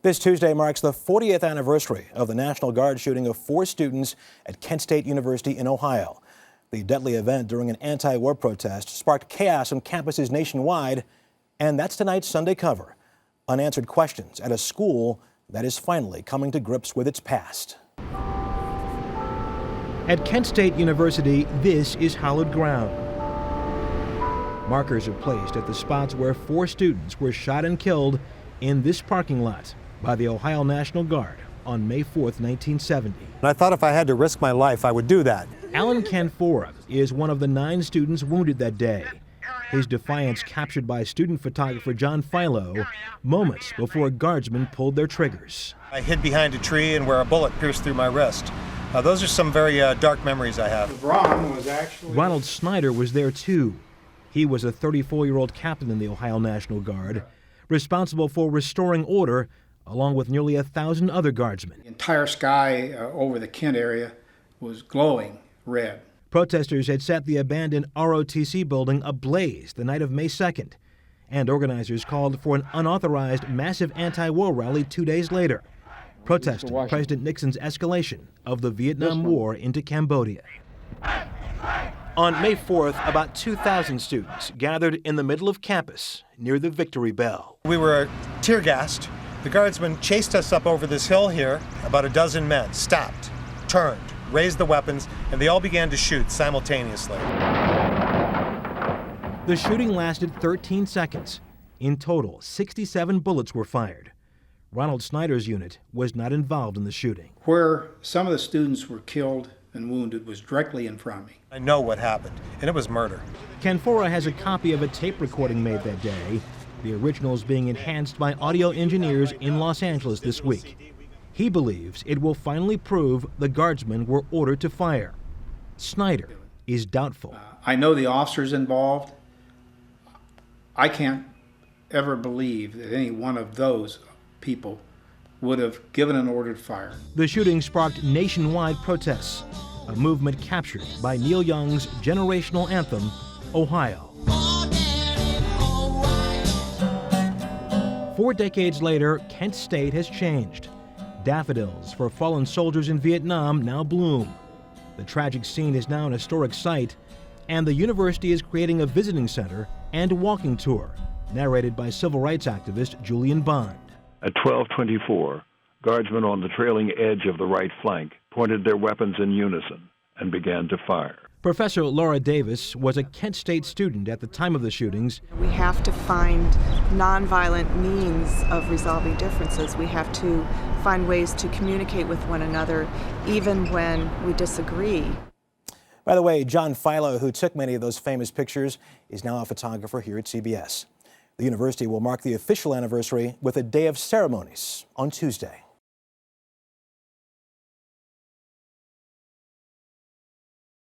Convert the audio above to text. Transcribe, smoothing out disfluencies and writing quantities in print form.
This Tuesday marks the 40th anniversary of the National Guard shooting of 4 students at Kent State University in Ohio. The deadly event during an anti-war protest sparked chaos on campuses nationwide, and that's tonight's Sunday cover. Unanswered questions at a school that is finally coming to grips with its past. At Kent State University, this is hallowed ground. Markers are placed at the spots where 4 students were shot and killed in this parking lot by the Ohio National Guard on May 4th, 1970. I thought if I had to risk my life, I would do that. Alan Canfora is one of the 9 students wounded that day. His defiance captured by student photographer John Philo moments before guardsmen pulled their triggers. I hid behind a tree and where a bullet pierced through my wrist. Those are some very dark memories I have. Ronald Snyder was there too. He was a 34-year-old captain in the Ohio National Guard, responsible for restoring order along with nearly 1,000 other guardsmen. The entire sky over the Kent area was glowing red. Protesters had set the abandoned ROTC building ablaze the night of May 2nd, and organizers called for an unauthorized massive anti-war rally 2 days later, protesting President Nixon's escalation of the Vietnam War into Cambodia. On May 4th, about 2,000 students gathered in the middle of campus near the Victory Bell. We were tear gassed. The guardsmen chased us up over this hill here. About a dozen men stopped, turned, raised the weapons, and they all began to shoot simultaneously. The shooting lasted 13 seconds. In total, 67 bullets were fired. Ronald Snyder's unit was not involved in the shooting. Where some of the students were killed and wounded was directly in front of me. I know what happened, and it was murder. Canfora has a copy of a tape recording made that day. The original is being enhanced by audio engineers in Los Angeles this week. He believes it will finally prove the guardsmen were ordered to fire. Snyder is doubtful. I know the officers involved. I can't ever believe that any one of those people would have given an order to fire. The shooting sparked nationwide protests, a movement captured by Neil Young's generational anthem, Ohio. 4 decades later, Kent State has changed. Daffodils for fallen soldiers in Vietnam now bloom. The tragic scene is now an historic site, and the university is creating a visiting center and walking tour, narrated by civil rights activist Julian Bond. At 12:24, guardsmen on the trailing edge of the right flank pointed their weapons in unison and began to fire. Professor Laura Davis was a Kent State student at the time of the shootings. We have to find nonviolent means of resolving differences. We have to find ways to communicate with one another, even when we disagree. By the way, John Philo, who took many of those famous pictures, is now a photographer here at CBS. The university will mark the official anniversary with a day of ceremonies on Tuesday.